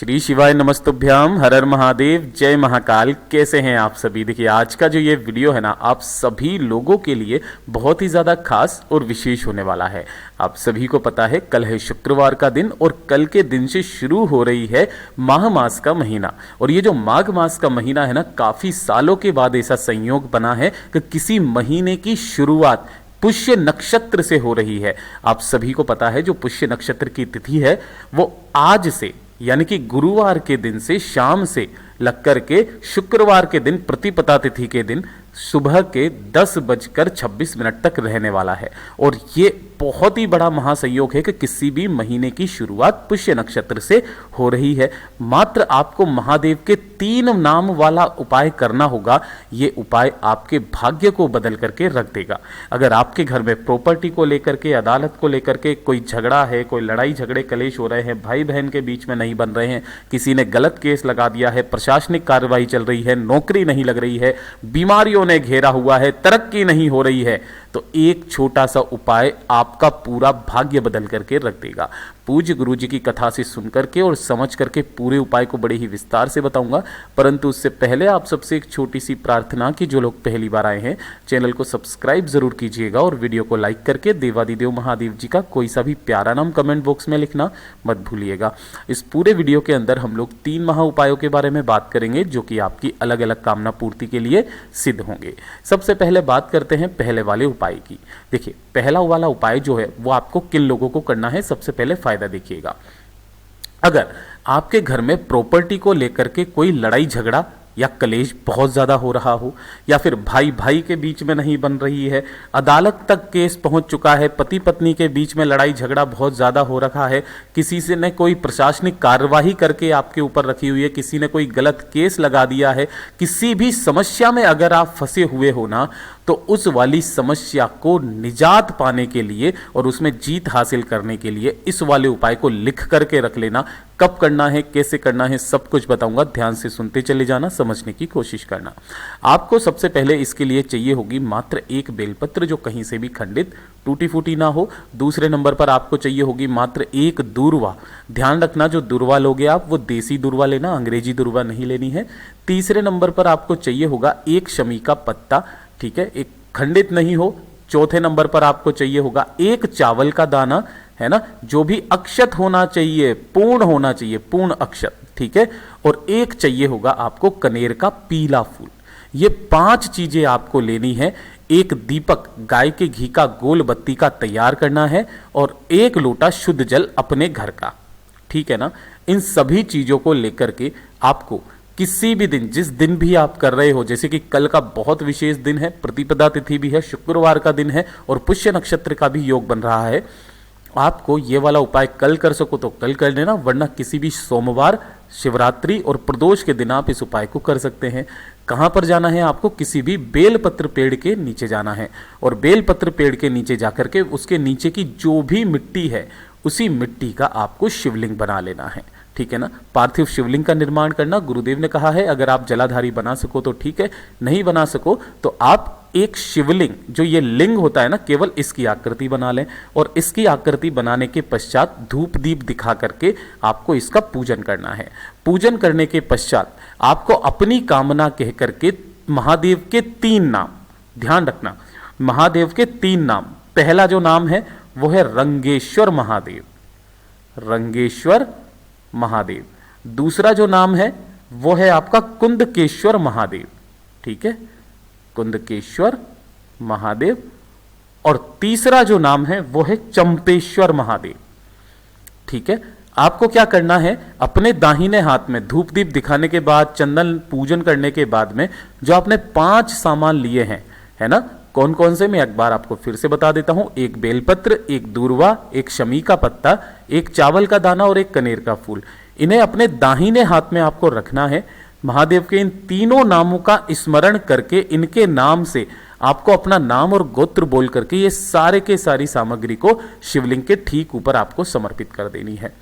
श्री शिवाय नमस्तुभ्याम, हर हर महादेव, जय महाकाल। कैसे हैं आप सभी। देखिए आज का जो ये वीडियो है ना, आप सभी लोगों के लिए बहुत ही ज़्यादा खास और विशेष होने वाला है। आप सभी को पता है कल है शुक्रवार का दिन और कल के दिन से शुरू हो रही है माघ मास का महीना। और ये जो माघ मास का महीना है ना, काफ़ी सालों के बाद ऐसा संयोग बना है कि किसी महीने की शुरुआत पुष्य नक्षत्र से हो रही है। आप सभी को पता है जो पुष्य नक्षत्र की तिथि है वो आज से यानी कि गुरुवार के दिन से शाम से लग कर के शुक्रवार के दिन प्रतिपदा तिथि के दिन सुबह के 10:26 तक रहने वाला है। और ये बहुत ही बड़ा महासंयोग है कि किसी भी महीने की शुरुआत पुष्य नक्षत्र से हो रही है। मात्र आपको महादेव के 3 नाम वाला उपाय करना होगा। ये उपाय आपके भाग्य को बदल करके रख देगा। अगर आपके घर में प्रॉपर्टी को लेकर के, अदालत को लेकर के कोई झगड़ा है, कोई लड़ाई झगड़े कलेश हो रहे हैं, भाई बहन के बीच में नहीं बन रहे हैं, किसी ने गलत केस लगा दिया है, प्रशासनिक कार्रवाई चल रही है, नौकरी नहीं लग रही है, बीमारियों ने घेरा हुआ है, तरक्की नहीं हो रही है, तो एक छोटा सा उपाय आपका पूरा भाग्य बदल करके रख देगा। पूज्य गुरु जी की कथा से सुन करके और समझ करके पूरे उपाय को बड़े ही विस्तार से बताऊंगा। परंतु उससे पहले आप सबसे एक छोटी सी प्रार्थना कि जो लोग पहली बार आए हैं चैनल को सब्सक्राइब जरूर कीजिएगा और वीडियो को लाइक करके देवादिदेव महादेव जी का कोई सा भी प्यारा नाम कमेंट बॉक्स में लिखना मत भूलिएगा। इस पूरे वीडियो के अंदर हम लोग 3 महा उपायों के बारे में बात करेंगे जो कि आपकी अलग अलग कामना पूर्ति के लिए सिद्ध होंगे। सबसे पहले बात करते हैं पहले वाले उपाय की। देखिए पहला वाला उपाय जो है वो आपको किन लोगों को करना है, सबसे पहले फायदा देखिएगा। अगर आपके घर में प्रॉपर्टी को लेकर के कोई लड़ाई झगड़ा या कलेश बहुत ज़्यादा हो रहा हो, या फिर भाई भाई के बीच में नहीं बन रही है, अदालत तक केस पहुंच चुका है, पति पत्नी के बीच में लड़ाई झगड़ा बहुत ज़्यादा हो रखा है, किसी से ने कोई प्रशासनिक कार्यवाही करके आपके ऊपर रखी हुई है, किसी ने कोई गलत केस लगा दिया है, किसी भी समस्या में अगर आप फंसे हुए हो ना, तो उस वाली समस्या को निजात पाने के लिए और उसमें जीत हासिल करने के लिए इस वाले उपाय को लिख करके रख लेना। कब करना है, कैसे करना है, सब कुछ बताऊंगा। ध्यान से सुनते चले जाना, समझने की कोशिश करना। आपको सबसे पहले इसके लिए चाहिए होगी मात्र एक बेलपत्र जो कहीं से भी खंडित टूटी फूटी ना हो। दूसरे नंबर पर आपको चाहिए होगी मात्र एक दूर्वा। ध्यान रखना जो दूर्वा लोगे आप वो देसी दूर्वा लेना, अंग्रेजी दूर्वा नहीं लेनी है। तीसरे नंबर पर आपको चाहिए होगा एक शमी का पत्ता, ठीक है, एक खंडित नहीं हो। चौथे नंबर पर आपको चाहिए होगा एक चावल का दाना, है ना, जो भी अक्षत होना चाहिए, पूर्ण होना चाहिए, पूर्ण अक्षत, ठीक है। और एक चाहिए होगा आपको कनेर का पीला फूल। ये 5 चीजें आपको लेनी है। एक दीपक गाय के घी का गोल बत्ती का तैयार करना है और एक लोटा शुद्ध जल अपने घर का, ठीक है ना। इन सभी चीजों को लेकर के आपको किसी भी दिन, जिस दिन भी आप कर रहे हो, जैसे कि कल का बहुत विशेष दिन है, प्रतिपदा तिथि भी है, शुक्रवार का दिन है और पुष्य नक्षत्र का भी योग बन रहा है, आपको ये वाला उपाय कल कर सको तो कल कर लेना, वरना किसी भी सोमवार, शिवरात्रि और प्रदोष के दिन आप इस उपाय को कर सकते हैं। कहाँ पर जाना है आपको, किसी भी बेलपत्र पेड़ के नीचे जाना है और बेलपत्र पेड़ के नीचे जाकर के उसके नीचे की जो भी मिट्टी है उसी मिट्टी का आपको शिवलिंग बना लेना है, ठीक है ना। पार्थिव शिवलिंग का निर्माण करना, गुरुदेव ने कहा है अगर आप जलाधारी बना सको तो ठीक है, नहीं बना सको तो आप एक शिवलिंग, जो ये लिंग होता है ना, केवल इसकी आकृति बना लें और इसकी आकृति बनाने के पश्चात धूप दीप दिखा करके आपको इसका पूजन करना है। पूजन करने के पश्चात आपको अपनी कामना कह करके महादेव के 3 नाम, ध्यान रखना, महादेव के 3 नाम। पहला जो नाम है वो है रंगेश्वर महादेव, रंगेश्वर महादेव। दूसरा जो नाम है वो है आपका कुंदकेश्वर महादेव, ठीक है, कुंदकेश्वर महादेव। और तीसरा जो नाम है वो है चंपेश्वर महादेव, ठीक है। आपको क्या करना है, अपने दाहिने हाथ में धूप दीप दिखाने के बाद, चंदन पूजन करने के बाद में जो आपने 5 सामान लिए हैं, है ना, कौन कौन से, मैं एक बार आपको फिर से बता देता हूं। एक बेलपत्र, एक दूर्वा, एक शमी का पत्ता, एक चावल का दाना और एक कनेर का फूल। इन्हें अपने दाहिने हाथ में आपको रखना है। महादेव के इन तीनों नामों का स्मरण करके इनके नाम से आपको अपना नाम और गोत्र बोल करके ये सारे के सारी सामग्री को शिवलिंग के ठीक ऊपर आपको समर्पित कर देनी है,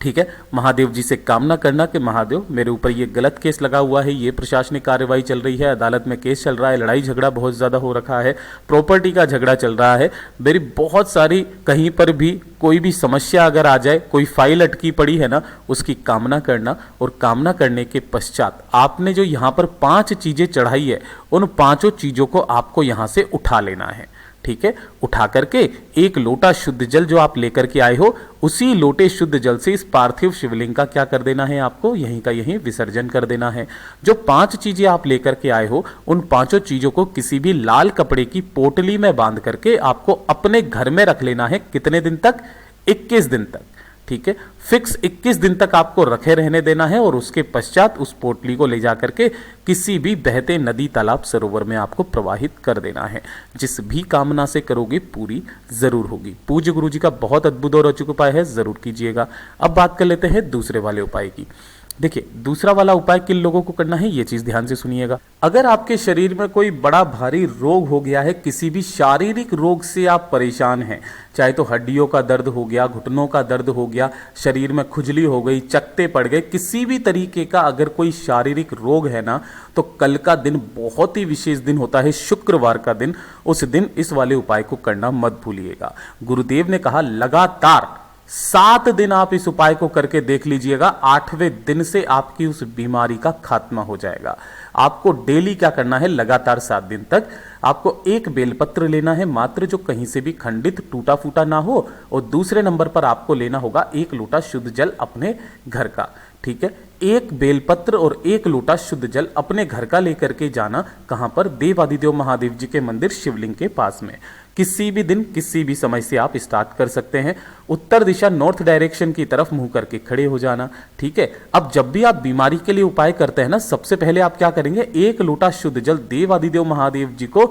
ठीक है। महादेव जी से कामना करना कि महादेव मेरे ऊपर ये गलत केस लगा हुआ है, ये प्रशासनिक कार्रवाई चल रही है, अदालत में केस चल रहा है, लड़ाई झगड़ा बहुत ज़्यादा हो रखा है, प्रॉपर्टी का झगड़ा चल रहा है, मेरी बहुत सारी कहीं पर भी कोई भी समस्या अगर आ जाए, कोई फाइल अटकी पड़ी है ना, उसकी कामना करना। और कामना करने के पश्चात आपने जो यहाँ पर 5 चीज़ें चढ़ाई है, उन 5 चीज़ों को आपको यहाँ से उठा लेना है। ठीक है। उठा करके एक लोटा शुद्ध जल जो आप लेकर के आए हो, उसी लोटे शुद्ध जल से इस पार्थिव शिवलिंग का क्या कर देना है, आपको यहीं का यहीं विसर्जन कर देना है। जो 5 चीजें आप लेकर के आए हो, उन 5 चीजों को किसी भी लाल कपड़े की पोटली में बांध करके आपको अपने घर में रख लेना है। कितने दिन तक? 21 दिन तक। ठीक है। फिक्स 21 दिन तक आपको रखे रहने देना है और उसके पश्चात उस पोटली को ले जाकर के किसी भी बहते नदी, तालाब, सरोवर में आपको प्रवाहित कर देना है। जिस भी कामना से करोगे पूरी जरूर होगी। पूज्य गुरु जी का बहुत अद्भुत और अचूक उपाय है, जरूर कीजिएगा। अब बात कर लेते हैं दूसरे वाले उपाय की। देखिए, दूसरा वाला उपाय किन लोगों को करना है, ये चीज ध्यान से सुनिएगा। अगर आपके शरीर में कोई बड़ा भारी रोग हो गया है, किसी भी शारीरिक रोग से आप परेशान हैं, चाहे तो हड्डियों का दर्द हो गया, घुटनों का दर्द हो गया, शरीर में खुजली हो गई, चकत्ते पड़ गए, किसी भी तरीके का अगर कोई शारीरिक रोग है ना, तो कल का दिन बहुत ही विशेष दिन होता है, शुक्रवार का दिन। उस दिन इस वाले उपाय को करना मत भूलिएगा। गुरुदेव ने कहा लगातार 7 दिन आप इस उपाय को करके देख लीजिएगा। 8वें दिन से आपकी उस बीमारी का खात्मा हो जाएगा। आपको डेली क्या करना है, लगातार 7 दिन तक आपको एक बेलपत्र लेना है मात्र, जो कहीं से भी खंडित टूटा फूटा ना हो। और दूसरे नंबर पर आपको लेना होगा 1 लोटा शुद्ध जल अपने घर का। ठीक है। 1 बेलपत्र और 1 लोटा शुद्ध जल अपने घर का लेकर के जाना। कहां पर? देवादिदेव महादेव जी के मंदिर शिवलिंग के पास में। किसी भी दिन किसी भी समय से आप स्टार्ट कर सकते हैं। उत्तर दिशा, नॉर्थ डायरेक्शन की तरफ मुंह करके खड़े हो जाना। ठीक है। अब जब भी आप बीमारी के लिए उपाय करते हैं ना, सबसे पहले आप क्या करेंगे, 1 लोटा शुद्ध जल देवादिदेव महादेव जी को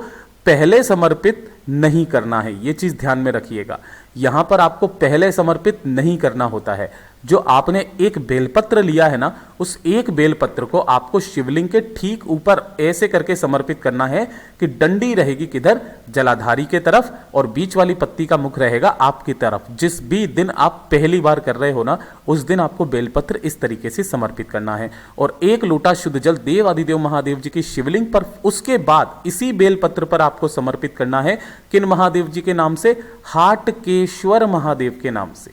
पहले समर्पित नहीं करना है। यह चीज ध्यान में रखिएगा। यहां पर आपको पहले समर्पित नहीं करना होता है। जो आपने 1 बेलपत्र लिया है ना, उस 1 बेलपत्र को आपको शिवलिंग के ठीक ऊपर ऐसे करके समर्पित करना है कि डंडी रहेगी किधर? जलाधारी के तरफ, और बीच वाली पत्ती का मुख रहेगा आपकी तरफ। जिस भी दिन आप पहली बार कर रहे हो ना, उस दिन आपको बेलपत्र इस तरीके से समर्पित करना है। और 1 लोटा शुद्ध जल देव आदिदेव महादेव जी की शिवलिंग पर, उसके बाद इसी बेलपत्र पर आपको समर्पित करना है। किन महादेव जी के नाम से? हाटकेश्वर महादेव के नाम से।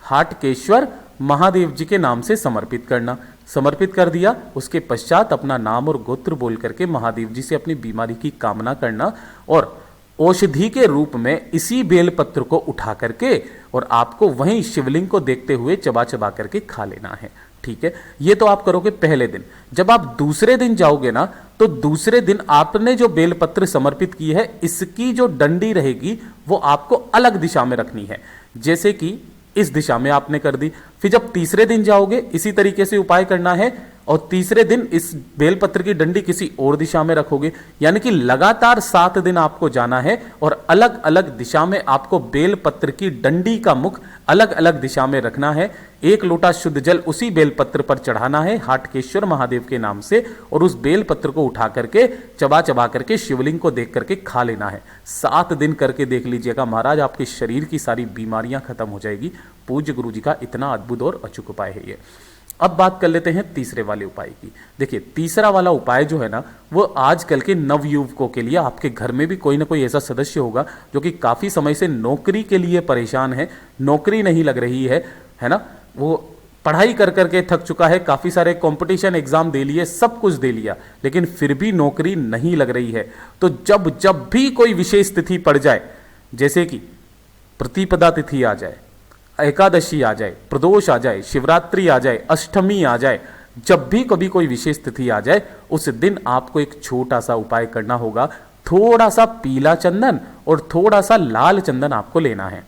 हाटकेश्वर महादेव जी के नाम से समर्पित करना। समर्पित कर दिया, उसके पश्चात अपना नाम और गोत्र बोल करके महादेव जी से अपनी बीमारी की कामना करना। और औषधि के रूप में इसी बेलपत्र को उठा करके और आपको वहीं शिवलिंग को देखते हुए चबा चबा करके खा लेना है। ठीक है। ये तो आप करोगे पहले दिन। जब आप दूसरे दिन जाओगे ना, तो दूसरे दिन आपने जो बेलपत्र समर्पित की है, इसकी जो डंडी रहेगी वो आपको अलग दिशा में रखनी है। जैसे कि इस दिशा में आपने कर दी। फिर जब तीसरे दिन जाओगे, इसी तरीके से उपाय करना है, और तीसरे दिन इस बेलपत्र की डंडी किसी और दिशा में रखोगे। यानी कि लगातार 7 दिन आपको जाना है और अलग अलग दिशा में आपको बेलपत्र की डंडी का मुख अलग अलग दिशा में रखना है। 1 लोटा शुद्ध जल उसी बेलपत्र पर चढ़ाना है हाटकेश्वर महादेव के नाम से, और उस बेलपत्र को उठा करके चबा चबा करके शिवलिंग को देख करके खा लेना है। 7 दिन करके देख लीजिएगा महाराज, आपके शरीर की सारी बीमारियां खत्म हो जाएगी। पूज्य गुरु जी का इतना अद्भुत और अचूक उपाय है ये। अब बात कर लेते हैं तीसरे वाले उपाय की। देखिए, तीसरा वाला उपाय जो है ना, वो आजकल के नवयुवकों के लिए, आपके घर में भी कोई ना कोई ऐसा सदस्य होगा जो कि काफी समय से नौकरी के लिए परेशान है, नौकरी नहीं लग रही है ना, वो पढ़ाई कर करके थक चुका है, काफी सारे कंपटीशन एग्जाम दे लिए, सब कुछ दे लिया, लेकिन फिर भी नौकरी नहीं लग रही है। तो जब जब भी कोई विशेष तिथि पड़ जाए, जैसे कि प्रतिपदा तिथि आ जाए, एकादशी आ जाए, प्रदोष आ जाए, शिवरात्रि आ जाए, अष्टमी आ जाए, जब भी कभी कोई विशेष तिथि आ जाए, उस दिन आपको एक छोटा सा उपाय करना होगा। थोड़ा सा पीला चंदन और थोड़ा सा लाल चंदन आपको लेना है।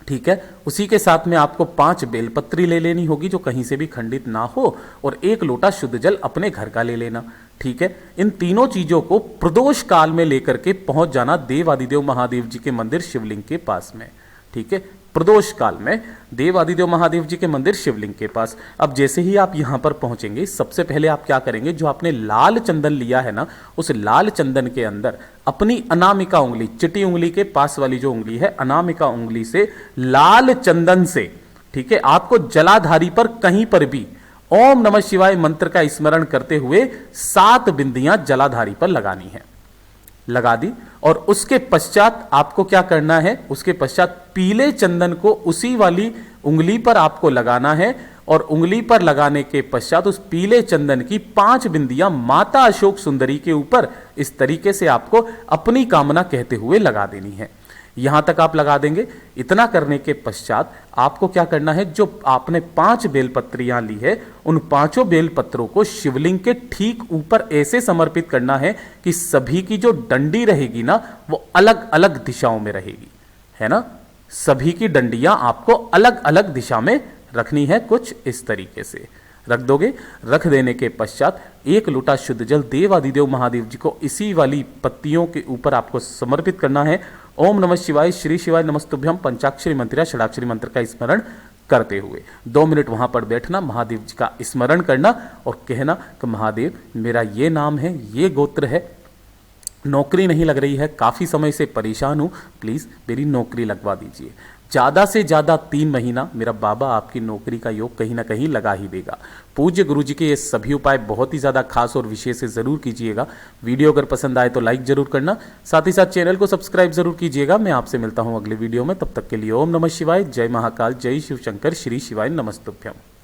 ठीक है। उसी के साथ में आपको 5 बेलपत्री ले लेनी होगी जो कहीं से भी खंडित ना हो, और 1 लोटा शुद्ध जल अपने घर का ले लेना। ठीक है। इन तीनों चीजों को प्रदोष काल में लेकर के पहुंच जाना देवादिदेव महादेव जी के मंदिर शिवलिंग के पास में। ठीक है। प्रदोष काल में देवादिदेव महादेव जी के मंदिर शिवलिंग के पास। अब जैसे ही आप यहां पर पहुंचेंगे, सबसे पहले आप क्या करेंगे, जो आपने लाल चंदन लिया है ना, उस लाल चंदन के अंदर अपनी अनामिका उंगली, चिटी उंगली के पास वाली जो उंगली है, अनामिका उंगली से लाल चंदन से, ठीक है, आपको जलाधारी पर कहीं पर भी ओम नमः शिवाय मंत्र का स्मरण करते हुए 7 बिंदियां जलाधारी पर लगानी है। लगा दी, और उसके पश्चात आपको क्या करना है, उसके पश्चात पीले चंदन को उसी वाली उंगली पर आपको लगाना है, और उंगली पर लगाने के पश्चात उस पीले चंदन की 5 बिंदियां माता अशोक सुंदरी के ऊपर इस तरीके से आपको अपनी कामना कहते हुए लगा देनी है। यहां तक आप लगा देंगे। इतना करने के पश्चात आपको क्या करना है, जो आपने 5 बेलपत्रियां ली है, उन 5 बेलपत्रों को शिवलिंग के ठीक ऊपर ऐसे समर्पित करना है कि सभी की जो डंडी रहेगी ना, वो अलग अलग दिशाओं में रहेगी, है ना। सभी की डंडियां आपको अलग अलग दिशा में रखनी है, कुछ इस तरीके से रख दोगे। रख देने के पश्चात 1 लोटा शुद्ध जल देवादिदेव महादेव जी को इसी वाली पत्तियों के ऊपर आपको समर्पित करना है। ओम नमः शिवाय, श्री शिवाय नमस्तुभ्यम पंचाक्षरी मंत्र या षडाक्षरी मंत्र का स्मरण करते हुए 2 मिनट वहां पर बैठना, महादेव जी का स्मरण करना और कहना कि महादेव मेरा ये नाम है, ये गोत्र है, नौकरी नहीं लग रही है, काफ़ी समय से परेशान हूँ, प्लीज़ मेरी नौकरी लगवा दीजिए। ज़्यादा से ज़्यादा 3 महीना मेरा बाबा आपकी नौकरी का योग कहीं ना कहीं लगा ही देगा। पूज्य गुरु जी के ये सभी उपाय बहुत ही ज़्यादा खास और विशेष से ज़रूर कीजिएगा। वीडियो अगर पसंद आए तो लाइक ज़रूर करना, साथ ही साथ चैनल को सब्सक्राइब ज़रूर कीजिएगा। मैं आपसे मिलता हूँ अगले वीडियो में, तब तक के लिए ओम नमः शिवाय, जय महाकाल, जय शिव शंकर, श्री शिवाय नमस्तुभ्यम।